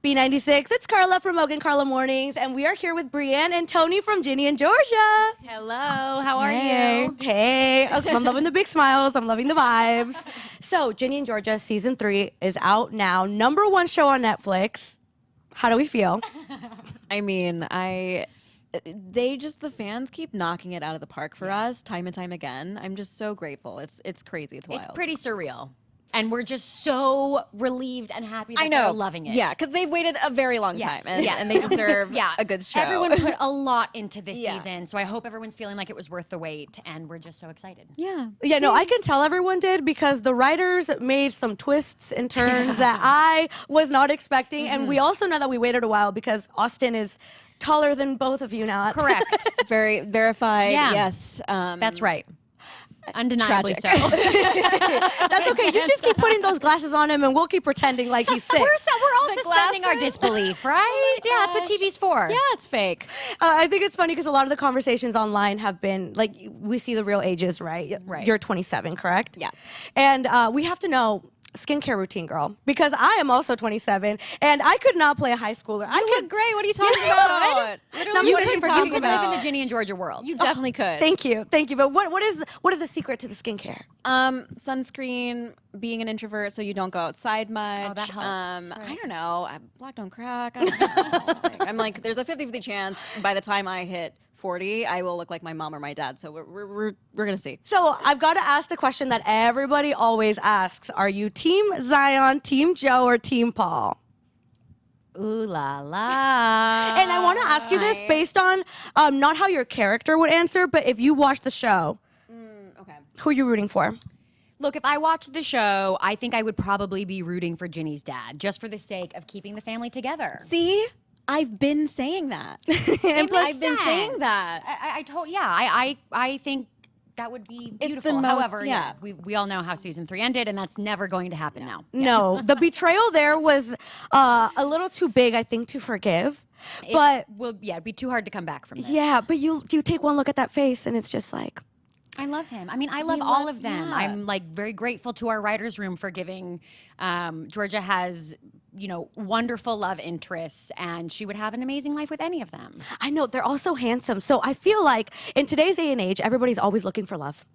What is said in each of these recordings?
B96, it's Carla from Mogan Carla Mornings, and we are here with Brianne and Tony from Ginny in Georgia. Hello, how are you? Hey, okay, I'm loving the big smiles, I'm loving the vibes. So, Ginny in Georgia season 3 is out now, #1 show on Netflix. How do we feel? I mean, the fans keep knocking it out of the park for us time and time again. I'm just so grateful. It's crazy. It's wild. It's pretty surreal. And we're just so relieved and happy that they're loving it. Yeah, because they've waited a very long time, and they deserve a good show. Everyone put a lot into this season, so I hope everyone's feeling like it was worth the wait, and we're just so excited. Yeah, no, I can tell everyone did because the writers made some twists and turns that I was not expecting, and we also know that we waited a while because Austin is taller than both of you now. Correct. Very verified. Yeah. Yes, that's right. Undeniably so. That's okay. You just keep putting those glasses on him, and we'll keep pretending like he's sick. We're all suspending our disbelief, right? Yeah, that's what TV's for. Yeah, it's fake. I think it's funny because a lot of the conversations online have been like, we see the real ages, right? Right. You're 27, correct? Yeah. And we have to know skincare routine, girl, because I am also 27 and I could not play a high schooler. You look great. What are you talking about? Literally, what are you talking You could live in the Ginny and Georgia world. You definitely could. Thank you. But what is the secret to the skincare? Sunscreen, being an introvert so you don't go outside much. Oh, that helps. I don't know. Black don't crack. I don't know. I'm like, there's a 50-50 chance by the time I hit 40, I will look like my mom or my dad. So we're gonna see. So I've got to ask the question that everybody always asks: are you Team Zion, Team Joe, or Team Paul? Ooh la la. And I want to ask you this based on not how your character would answer, but if you watch the show, Okay. who are you rooting for? Look, if I watched the show, I think I would probably be rooting for Ginny's dad, just for the sake of keeping the family together. See, I've been saying that. I've been saying that. I think that would be beautiful. It's the most, However, we all know how season 3 ended, and that's never going to happen now. No, the betrayal there was a little too big, I think, to forgive. But it'd be too hard to come back from this. yeah, but you take one look at that face, and it's just like, I love him. I mean, I love all of them. I'm like very grateful to our writers' room for giving. Georgia has, wonderful love interests, and she would have an amazing life with any of them. I know, they're all so handsome. So I feel like in today's day and age, everybody's always looking for love.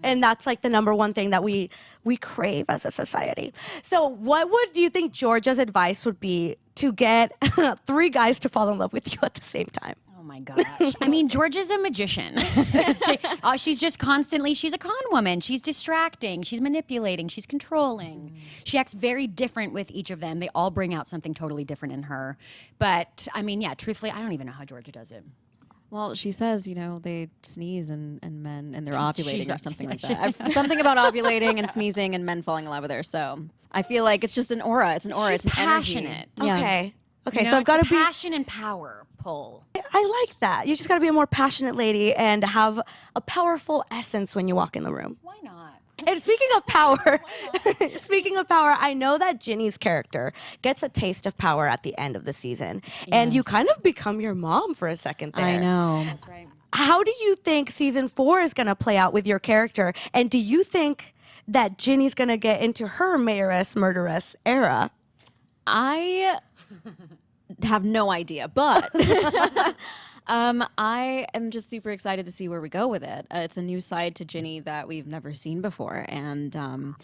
And that's like the #1 thing that we crave as a society. So what do you think Georgia's advice would be to get 3 guys to fall in love with you at the same time? Oh my gosh. I mean, Georgia's a magician. She's just constantly, she's a con woman. She's distracting. She's manipulating. She's controlling. She acts very different with each of them. They all bring out something totally different in her. But I mean, truthfully, I don't even know how Georgia does it. Well, she says, they sneeze and they're ovulating or something like that. Something about ovulating and sneezing and men falling in love with her. So I feel like it's just an aura. It's an aura. She's it's an passionate. Energy. Okay, so I've got to be passion and power pull. I like that. You just got to be a more passionate lady and have a powerful essence when you walk in the room. Why not? And speaking of power, I know that Ginny's character gets a taste of power at the end of the season. Yes. And you kind of become your mom for a second there. I know. That's right. How do you think season 4 is going to play out with your character? And do you think that Ginny's going to get into her mayoress, murderess era? I have no idea, but I am just super excited to see where we go with it. It's a new side to Ginny that we've never seen before. And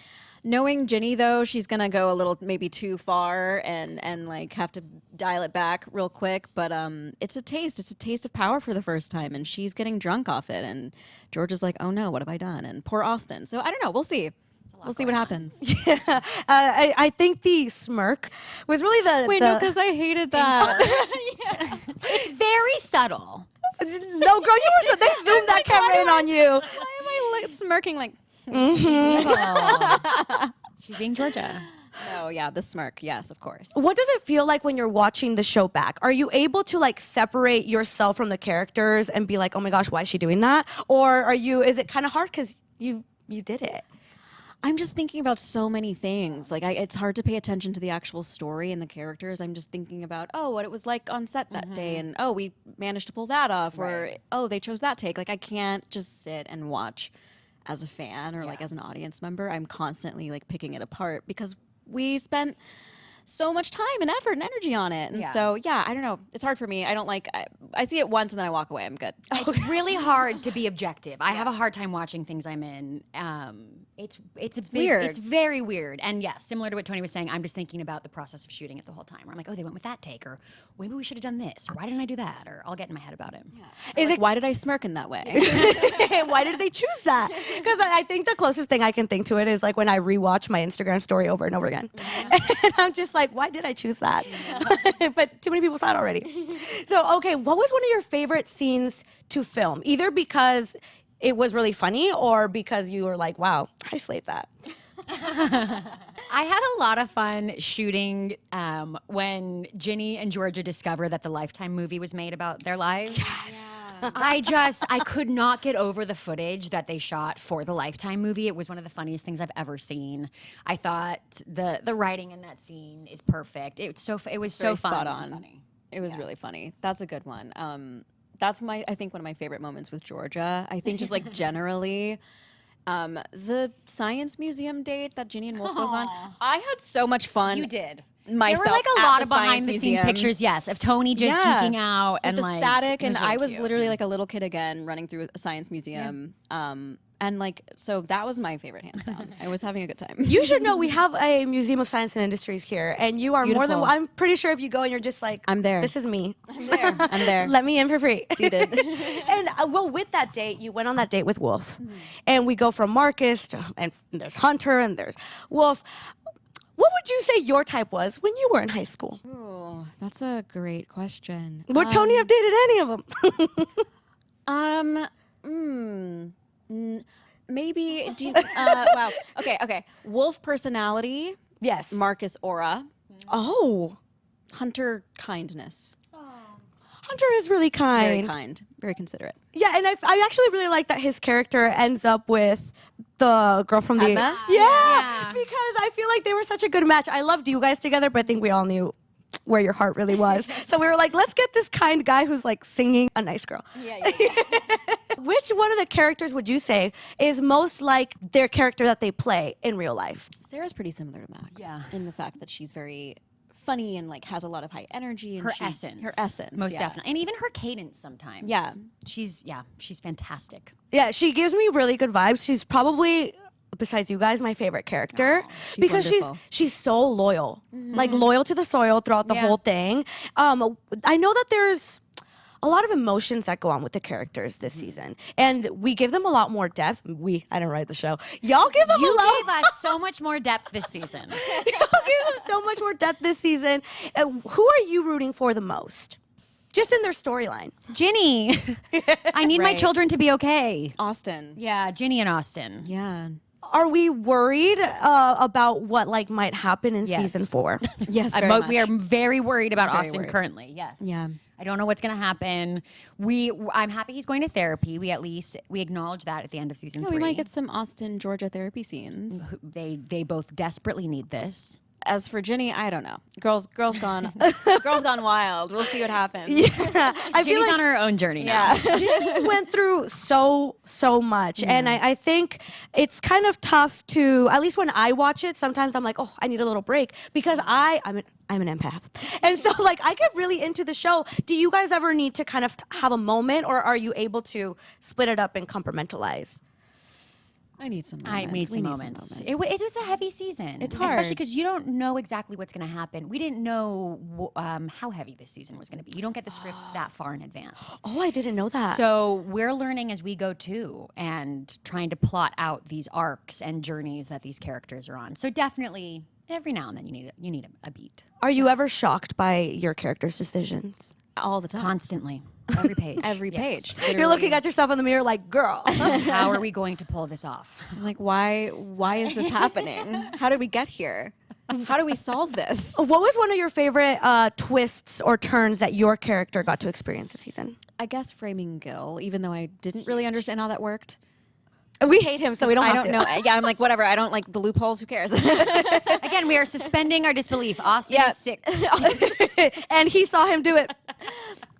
knowing Ginny, though, she's going to go a little maybe too far and like have to dial it back real quick. But it's a taste. It's a taste of power for the first time. And she's getting drunk off it. And George is like, oh, no, what have I done? And poor Austin. So I don't know. We'll see. We'll see what happens. Yeah, I think the smirk was really the... Wait, no, because I hated that. It's very subtle. No, girl, they zoomed that camera in on you. Why am I smirking like... She's evil. She's being Georgia. Oh, yeah, the smirk. Yes, of course. What does it feel like when you're watching the show back? Are you able to like separate yourself from the characters and be like, oh my gosh, why is she doing that? Or is it kind of hard because you did it? I'm just thinking about so many things. Like, it's hard to pay attention to the actual story and the characters. I'm just thinking about, what it was like on set that day, and we managed to pull that off, or they chose that take. Like, I can't just sit and watch as a fan or like as an audience member. I'm constantly like picking it apart because we spent so much time and effort and energy on it. And Yeah. so, yeah, I don't know. It's hard for me. I don't I see it once and then I walk away. I'm good. It's really hard to be objective. I have a hard time watching things I'm in. It's weird. It's very weird. And yeah, similar to what Tony was saying, I'm just thinking about the process of shooting it the whole time. Where I'm like, oh, they went with that take, or maybe we should have done this, or why didn't I do that? Or I'll get in my head about it. Is it Why did I smirk in that way? why did they choose that? Because I think the closest thing I can think to it is like when I rewatch my Instagram story over and over again. And I'm just like, why did I choose that? But too many people saw it already. So, okay, what was one of your favorite scenes to film? Either because it was really funny or because you were like, wow, I slayed that. I had a lot of fun shooting when Ginny and Georgia discover that the Lifetime movie was made about their lives. Yes. I could not get over the footage that they shot for the Lifetime movie. It was one of the funniest things I've ever seen. I thought the writing in that scene is perfect. It was so Very fun spot and on. funny. It was really funny. That's a good one. That's I think one of my favorite moments with Georgia. I think just like generally, the science museum date that Ginny and Wolf goes on. I had so much fun. You did. Myself There were like a at lot the of science behind the scene museum. pictures, yes, of Tony just geeking out With and the like static, it and really I was cute. literally like a little kid again, running through a science museum. And like, so that was my favorite, hands down. I was having a good time. You should know we have a Museum of Science and Industries here, and you are more than. Beautiful. I'm pretty sure if you go and you're just like, I'm there. This is me. I'm there. Let me in for free. Seated. And well, with that date, you went on that date with Wolf, and we go from Marcus to, and there's Hunter and there's Wolf. What would you say your type was when you were in high school? Oh, that's a great question. Would Tony have dated any of them? Maybe. Wow. Okay. Wolf personality. Yes. Marcus aura. Oh, Hunter kindness. Hunter is really kind. Very kind. Very considerate. Yeah, and I actually really like that his character ends up with the girl from the Padma? yeah, because I feel like they were such a good match. I loved you guys together, but I think we all knew where your heart really was. So we were like, let's get this kind guy who's like singing a nice girl. Yeah. Which one of the characters would you say is most like their character that they play in real life? Sarah's pretty similar to Max. Yeah. In the fact that she's very funny and like has a lot of high energy. And Her essence. Most yeah. definitely. And even her cadence sometimes. Yeah. She's fantastic. Yeah, she gives me really good vibes. She's probably, besides you guys, my favorite character she's because wonderful. she's so loyal, like loyal to the soil throughout the Yeah. whole thing. I know that there's a lot of emotions that go on with the characters this season, and we give them a lot more depth. I didn't write the show. Y'all give them You a lot. gave us so much more depth this season. Y'all give them so much more depth this season. Who are you rooting for the most? Just in their storyline. Ginny. I need my Right. children to be okay. Austin. Yeah, Ginny and Austin. Yeah. Are we worried about what like might happen in Yes. season 4? Yes, very much. We are very worried about Very Austin worried. currently. Yes. Yeah. I don't know what's going to happen. I'm happy he's going to therapy. We acknowledge that at the end of season 3. We might get some Austin, Georgia therapy scenes. They both desperately need this. As for Ginny, I don't know. Girls gone wild. We'll see what happens. Yeah, I feel Ginny's like on her own journey now. Yeah. Ginny went through so much, and I think it's kind of tough to, at least when I watch it, sometimes I'm like, oh, I need a little break because I'm an empath, and so like I get really into the show. Do you guys ever need to kind of have a moment, or are you able to split it up and compartmentalize? I need some I moments. need We some moments. It was a heavy season. It's Especially hard. because you don't know exactly what's going to happen. We didn't know how heavy this season was going to be. You don't get the scripts that far in advance. Oh, I didn't know that. So we're learning as we go too and trying to plot out these arcs and journeys that these characters are on. So definitely every now and then you need a beat. Are you ever shocked by your character's decisions? all the time. Constantly. Every page. Every Yes. page. You're looking at yourself in the mirror like, girl. How are we going to pull this off? I'm like, why is this happening? How did we get here? How do we solve this? What was one of your favorite twists or turns that your character got to experience this season? I guess framing Gil, even though I didn't really understand how that worked. We hate him, so we don't I have don't to. know. Yeah, I'm like, whatever. I don't like the loopholes. Who cares? Again, we are suspending our disbelief. Austin Yeah. is 6. And he saw him do it.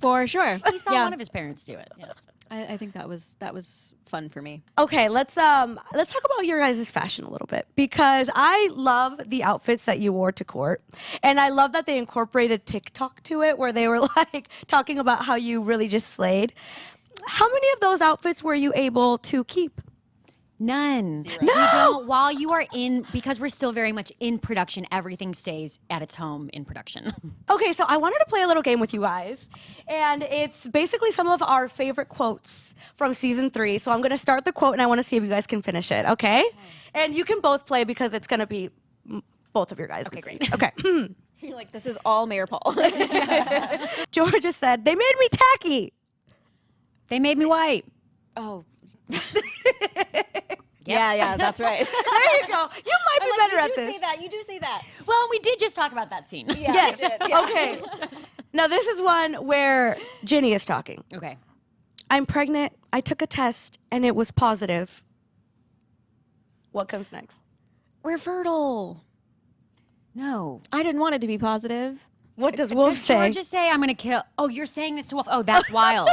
For sure. He saw one of his parents do it. Yes. I think that was fun for me. Okay, let's talk about your guys' fashion a little bit, because I love the outfits that you wore to court, and I love that they incorporated TikTok to it, where they were like talking about how you really just slayed. How many of those outfits were you able to keep? None. Zero. We don't. While you are in, because we're still very much in production, everything stays at its home in production. Okay, so I wanted to play a little game with you guys, and it's basically some of our favorite quotes from season 3. So I'm going to start the quote, and I want to see if you guys can finish it, okay? And you can both play because it's going to be both of your guys. Okay, great. Okay. You're like, this is all Mayor Paul. Georgia said, "They made me tacky." They made me white. Oh. Yeah, that's right. There you go. You might be better at this. You do say that. Well, we did just talk about that scene. Yeah, Yes. we did, yeah. Okay. Now this is one where Ginny is talking. Okay. "I'm pregnant. I took a test and it was positive." What comes next? We're fertile. No. I didn't want it to be positive. What does Wolf Does say? Georgia say, "I'm going to kill"? Oh, you're saying this to Wolf. Oh, that's wild.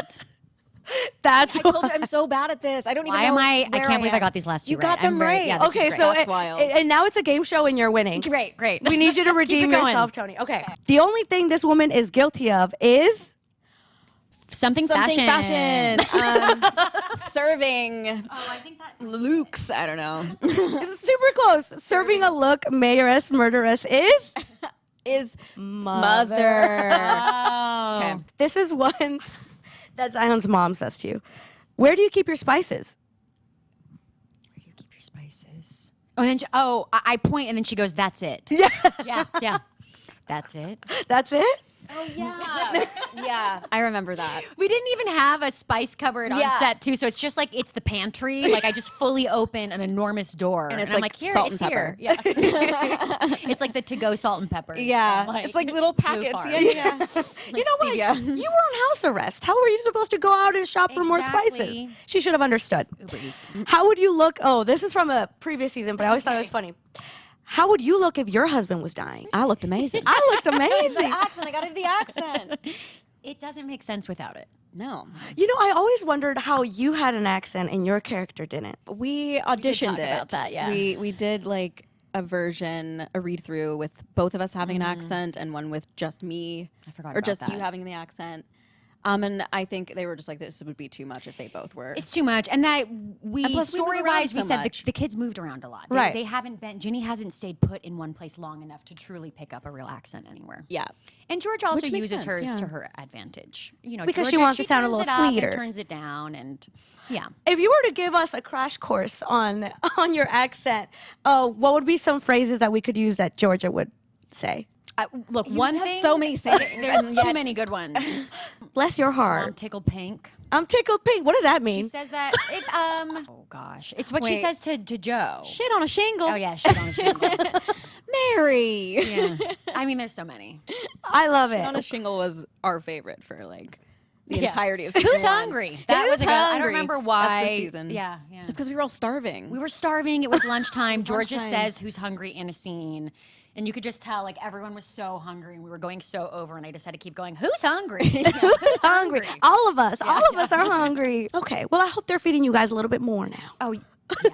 That's I told you I'm so bad at this. I don't even Why know am I? I where can't believe I am. got these last two You right. got them I'm very- right. Yeah, this okay. is great. So That's wild. and now it's a game show and you're winning. Great, great. We need you to redeem it going. yourself, Tony. Okay. The only thing this woman is guilty of is Something fashion. Serving Oh, I think that. Luke's. I don't know. it's super close. Serving a look, mayoress, murderess is Mother. Oh. Okay. This is one that Zion's mom says to you. "Where do you keep your spices?" Where do you keep your spices? Oh, and then I point, and then she goes, "That's it." Yeah. Yeah. That's it. That's it? Oh yeah. Yeah, I remember that. We didn't even have a spice cupboard on Yeah. set too, so it's just like it's the pantry. Like I just fully open an enormous door, And it's I'm like here, salt it's and here. pepper. Yeah, it's like the to-go salt and pepper. Yeah, it's like little packets. Farm. Yeah. You know what? stevia. You were on house arrest. How were you supposed to go out and shop for more spices? Exactly. She should have understood. Uber Eats. How would you look? Oh, this is from a previous season, but I always thought it was funny. How would you look if your husband was dying? I looked amazing. I looked amazing. accent. I got to do the accent. It doesn't make sense without it. No, You know, I always wondered how you had an accent and your character didn't. we auditioned talk it. about that, yeah. We did like a read through with both of us having an accent and one with just me. I forgot or about just that. you having the accent. And I think they were just like, this would be too much if they both were. It's too much, and that we And plus we move around story-wise, so we said much. the kids moved around a lot. Right. They haven't been. Ginny hasn't stayed put in one place long enough to truly pick up a real accent anywhere. yeah. And George also Which makes uses sense, hers yeah. to her advantage. You know, Because she Georgia, wants to sound a turns little it up and sweeter. turns it down, and yeah. If you were to give us a crash course on your accent, what would be some phrases that we could use that Georgia would say? Look, You one just have thing. so many sayings. There's and too yet- many good ones. Bless your I'm heart. tickled pink. I'm tickled pink. What does that She mean? says that. Oh gosh, it's what she Wait. says to Joe. Shit on a shingle. Oh yeah, shit on a shingle. Mary. Yeah. I mean, there's so many. I love Shit on a it. shingle was our favorite for like the Yeah. entirety of season Who's one. hungry? That Who's was a good. I don't hungry? remember That's why. the season. Yeah. It's because we were all starving. We were starving. It was lunchtime. Georgia lunchtime. says who's hungry in a scene. And you could just tell, like, everyone was so hungry and we were going so over, and I just had to keep going, who's hungry? Who's hungry? All of us. All of us are hungry. Okay. Well, I hope they're feeding you guys a little bit more now. Oh,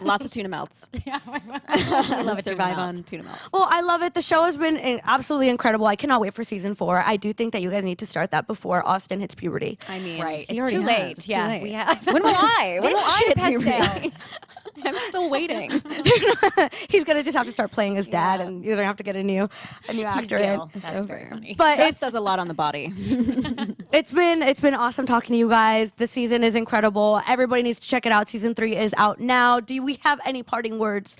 Lots of tuna melts. yeah. I love a tuna survive melt. on tuna melts. Well, I love it. The show has been absolutely incredible. I cannot wait for season 4. I do think that you guys need to start that before Austin hits puberty. I mean, Right. he It's already too has. late. It's Yeah. too late. We have. When will I? When will This I ship hit has puberty? sailed. I'm still waiting. He's gonna just have to start playing his dad, and you're gonna have to get a new actor in. Gil. That's very funny. But Stress does a lot on the body. it's been awesome talking to you guys. The season is incredible. Everybody needs to check it out. Season 3 is out now. Do we have any parting words,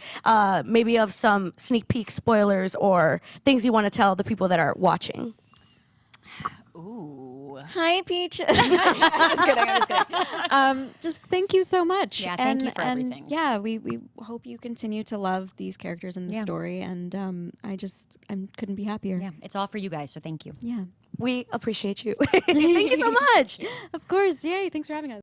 maybe of some sneak peek spoilers or things you want to tell the people that are watching? Ooh. Hi, Peach. I'm just kidding. Just thank you so much. Yeah, thank you for everything. Yeah, we hope you continue to love these characters in the Yeah. story, and I couldn't be happier. Yeah, it's all for you guys, so thank you. Yeah. We appreciate you. Thank you so much. Of course. Yay. Thanks for having us.